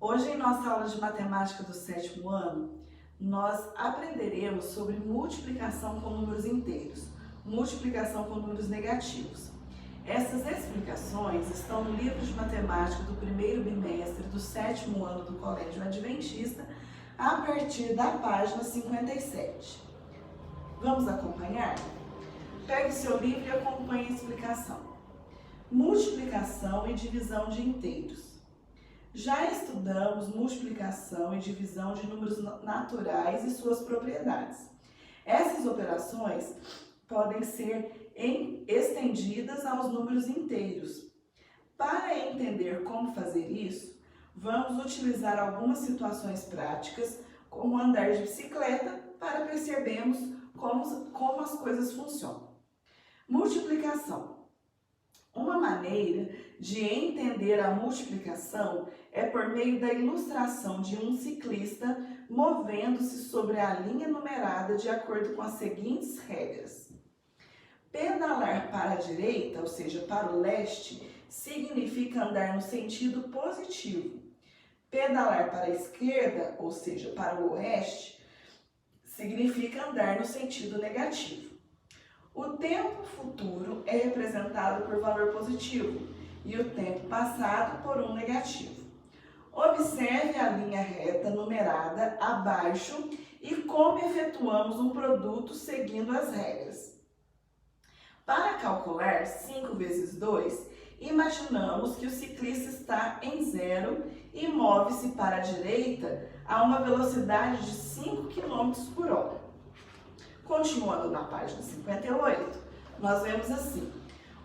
Hoje, em nossa aula de matemática do 7º ano, nós aprenderemos sobre multiplicação com números inteiros, multiplicação com números negativos. Essas explicações estão no livro de matemática do primeiro bimestre do 7º ano do Colégio Adventista, a partir da página 57. Vamos acompanhar? Pegue seu livro e acompanhe a explicação. Multiplicação e divisão de inteiros. Já estudamos multiplicação e divisão de números naturais e suas propriedades. Essas operações podem ser estendidas aos números inteiros. Para entender como fazer isso, vamos utilizar algumas situações práticas, como andar de bicicleta, para percebermos como as coisas funcionam. Multiplicação. Uma maneira de entender a multiplicação é por meio da ilustração de um ciclista movendo-se sobre a linha numerada de acordo com as seguintes regras. Pedalar para a direita, ou seja, para o leste, significa andar no sentido positivo. Pedalar para a esquerda, ou seja, para o oeste, significa andar no sentido negativo. O tempo futuro é representado por valor positivo e o tempo passado por um negativo. Observe a linha reta numerada abaixo e como efetuamos um produto seguindo as regras. Para calcular 5 vezes 2, imaginamos que o ciclista está em zero e move-se para a direita a uma velocidade de 5 km por hora. Continuando na página 58, nós vemos assim: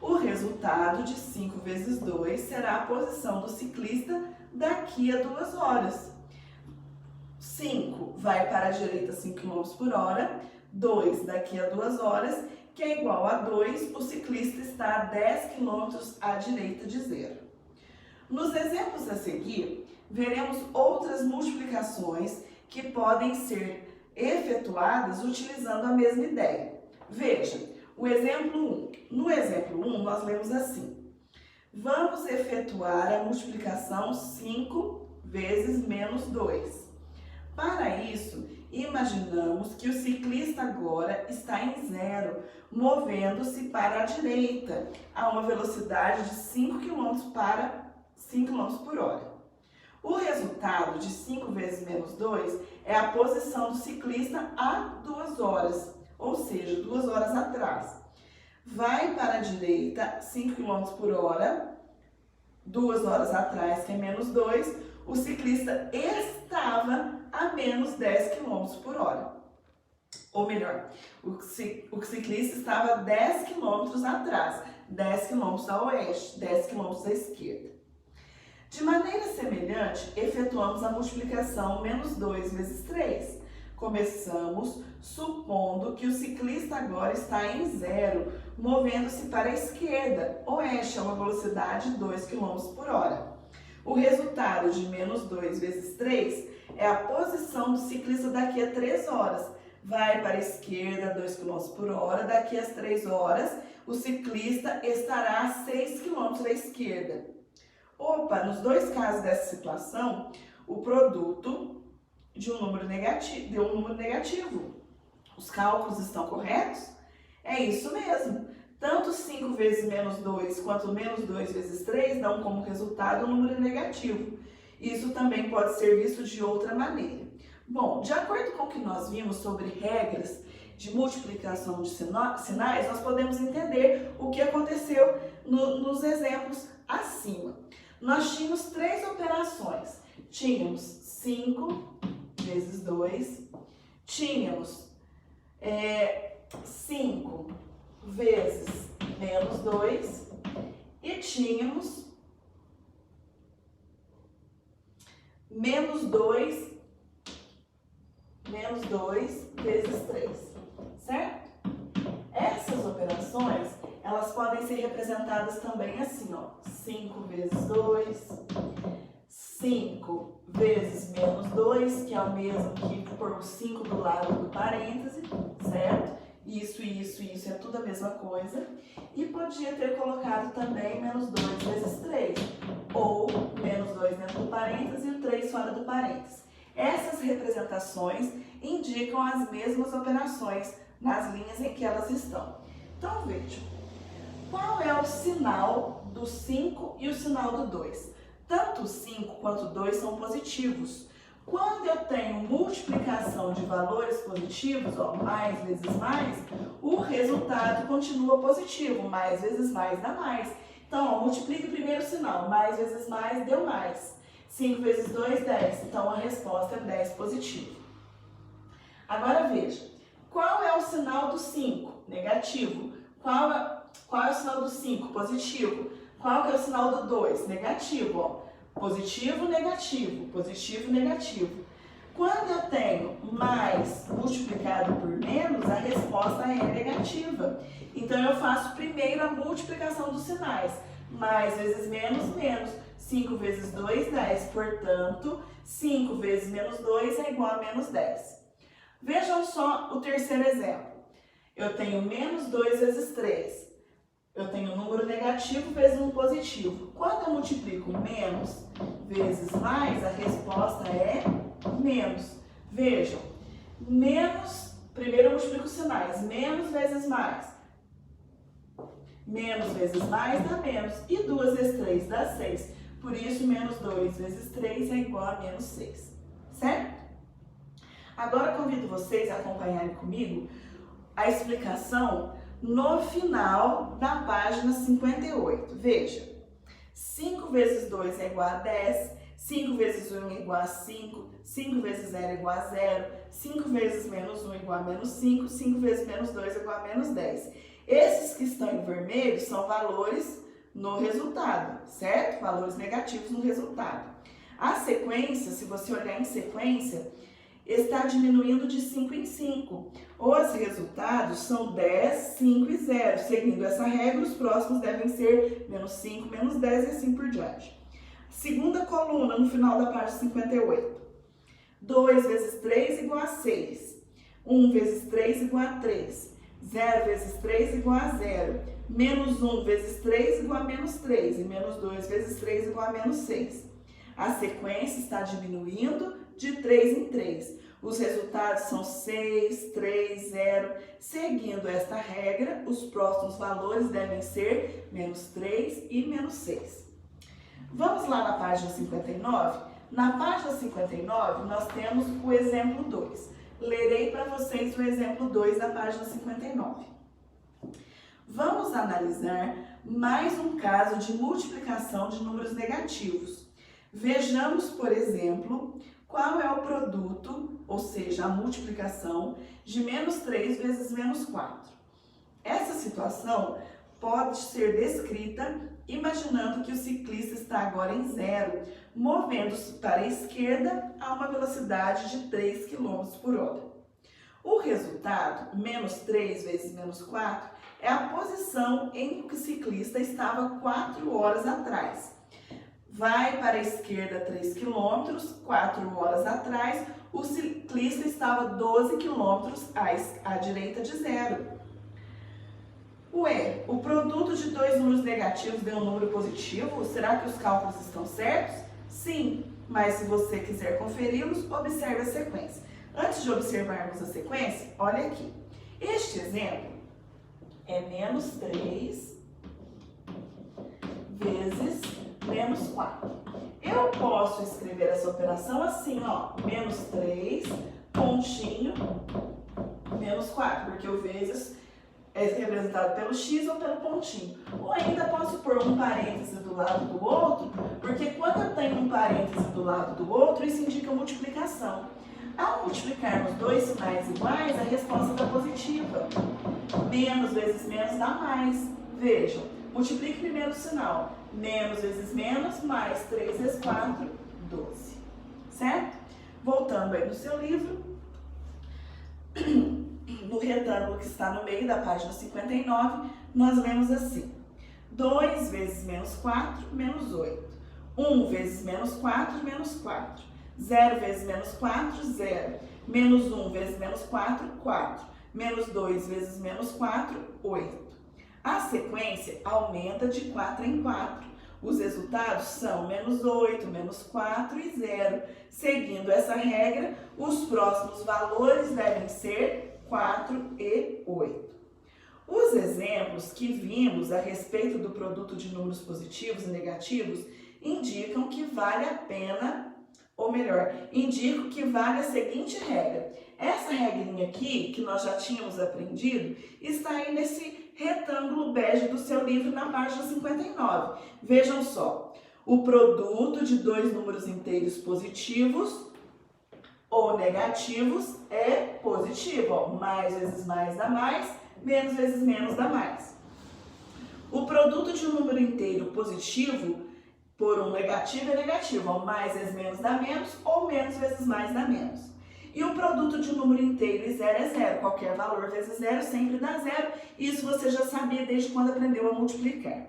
o resultado de 5 vezes 2 será a posição do ciclista daqui a 2 horas. 5 vai para a direita 5 km por hora, 2 daqui a 2 horas, que é igual a 2, o ciclista está a 10 km à direita de zero. Nos exemplos a seguir, veremos outras multiplicações que podem ser efetuadas utilizando a mesma ideia. Veja, o exemplo 1. No exemplo 1, nós lemos assim: vamos efetuar a multiplicação 5 vezes menos 2. Para isso, imaginamos que o ciclista agora está em zero, movendo-se para a direita, a uma velocidade de 5 km por hora. O resultado de 5 vezes menos 2 é a posição do ciclista há 2 horas, ou seja, 2 horas atrás. Vai para a direita 5 km por hora, 2 horas atrás, que é menos 2, o ciclista estava a menos 10 km por hora. Ou melhor, o ciclista estava 10 km atrás, 10 km a oeste, 10 km à esquerda. De maneira semelhante, efetuamos a multiplicação menos 2 vezes 3. Começamos supondo que o ciclista agora está em zero, movendo-se para a esquerda, oeste, a uma velocidade de 2 km por hora. O resultado de menos 2 vezes 3 é a posição do ciclista daqui a 3 horas. Vai para a esquerda 2 km por hora, daqui a 3 horas o ciclista estará a 6 km à esquerda. Opa, nos dois casos dessa situação, o produto de um número negativo deu um número negativo. Os cálculos estão corretos? É isso mesmo. Tanto 5 vezes menos 2 quanto menos 2 vezes 3 dão como resultado um número negativo. Isso também pode ser visto de outra maneira. Bom, de acordo com o que nós vimos sobre regras de multiplicação de sinais, nós podemos entender o que aconteceu nos exemplos acima. Nós tínhamos 3 operações. Tínhamos 5 vezes 2, tínhamos 5 vezes menos 2 e tínhamos menos 2 vezes 3, certo? Essas operações, elas podem ser representadas também assim, ó, 5 vezes 2, 5 vezes menos 2, que é o mesmo que pôr o 5 do lado do parêntese, certo? Isso é tudo a mesma coisa. E podia ter colocado também menos 2 vezes 3, ou menos 2 dentro do parênteses e o 3 fora do parênteses. Essas representações indicam as mesmas operações nas linhas em que elas estão. Então vejam, qual é o sinal do 5 e o sinal do 2? Tanto o 5 quanto o 2 são positivos. Quando eu tenho multiplicação de valores positivos, ó, mais vezes mais, o resultado continua positivo. Mais vezes mais dá mais. Então, ó, multiplique o primeiro sinal. Mais vezes mais deu mais. 5 vezes 2, 10. Então, a resposta é 10 positivo. Agora veja, qual é o sinal do 5? Negativo. Qual é o sinal do 5? Positivo. Qual que é o sinal do 2? Negativo, ó. Positivo, negativo, positivo, negativo. Quando eu tenho mais multiplicado por menos, a resposta é negativa. Então, eu faço primeiro a multiplicação dos sinais. Mais vezes menos, menos. 5 vezes 2, 10. Portanto, 5 vezes menos 2 é igual a menos 10. Vejam só o terceiro exemplo. Eu tenho menos 2 vezes 3. Eu tenho um número negativo vezes um positivo. Quando eu multiplico menos vezes mais, a resposta é menos. Vejam, menos, primeiro eu multiplico os sinais, menos vezes mais. Menos vezes mais dá menos. E 2 vezes 3 dá 6. Por isso, menos 2 vezes 3 é igual a menos 6. Certo? Agora, convido vocês a acompanharem comigo a explicação no final da página 58. Veja, 5 vezes 2 é igual a 10, 5 vezes 1 é igual a 5, 5 vezes 0 é igual a 0, 5 vezes menos 1 é igual a menos 5, 5 vezes menos 2 é igual a menos 10. Esses que estão em vermelho são valores no resultado, certo? Valores negativos no resultado. A sequência, se você olhar em sequência, está diminuindo de 5 em 5. Os resultados são 10, 5 e 0. Seguindo essa regra, os próximos devem ser menos 5, menos 10 e assim por diante. Segunda coluna, no final da página 58. 2 vezes 3 igual a 6. 1 vezes 3 igual a 3. 0 vezes 3 igual a 0. Menos 1 vezes 3 igual a menos 3. E menos 2 vezes 3 igual a menos 6. A sequência está diminuindo de 3 em 3. Os resultados são 6, 3, 0. Seguindo esta regra, os próximos valores devem ser menos 3 e menos 6. Vamos lá na página 59? Na página 59, nós temos o exemplo 2. Lerei para vocês o exemplo 2 da página 59. Vamos analisar mais um caso de multiplicação de números negativos. Vejamos, por exemplo, qual é o produto, ou seja, a multiplicação de menos 3 vezes menos 4. Essa situação pode ser descrita imaginando que o ciclista está agora em 0, movendo-se para a esquerda a uma velocidade de 3 km por hora. O resultado, menos 3 vezes menos 4, é a posição em que o ciclista estava 4 horas atrás. Vai para a esquerda 3 km, 4 horas atrás, o ciclista estava 12 km à direita de 0. Ué, o produto de dois números negativos deu um número positivo? Será que os cálculos estão certos? Sim, mas se você quiser conferi-los, observe a sequência. Antes de observarmos a sequência, olha aqui. Este exemplo é menos 3 vezes menos 4. Eu posso escrever essa operação assim, ó, menos 3, pontinho, menos 4, porque o vezes é representado pelo x ou pelo pontinho. Ou ainda posso pôr um parêntese do lado do outro, porque quando eu tenho um parêntese do lado do outro, isso indica multiplicação. Ao multiplicarmos dois sinais iguais, a resposta está positiva. Menos vezes menos dá mais. Vejam, multiplique primeiro o sinal. Menos vezes menos, mais 3 vezes 4, 12. Certo? Voltando aí no seu livro, no retângulo que está no meio da página 59, nós lemos assim. 2 vezes menos 4, menos 8. 1 vezes menos 4, menos 4. 0 vezes menos 4, 0. Menos 1 vezes menos 4, 4. Menos 2 vezes menos 4, 8. A sequência aumenta de 4 em 4. Os resultados são -8, -4 e 0. Seguindo essa regra, os próximos valores devem ser 4 e 8. Os exemplos que vimos a respeito do produto de números positivos e negativos indicam que vale a pena, ou melhor, indicam que vale a seguinte regra. Essa regrinha aqui, que nós já tínhamos aprendido, está aí nesse retângulo bege do seu livro na página 59. Vejam só, o produto de dois números inteiros positivos ou negativos é positivo. Ó, mais vezes mais dá mais, menos vezes menos dá mais. O produto de um número inteiro positivo por um negativo é negativo. Ó, mais vezes menos dá menos ou menos vezes mais dá menos. E o produto de um número inteiro e zero é zero. Qualquer valor vezes zero sempre dá zero. Isso você já sabia desde quando aprendeu a multiplicar.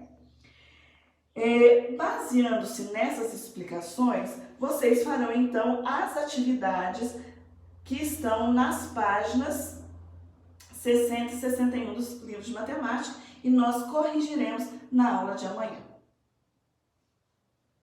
Baseando-se nessas explicações, vocês farão então as atividades que estão nas páginas 60 e 61 dos livros de matemática e nós corrigiremos na aula de amanhã.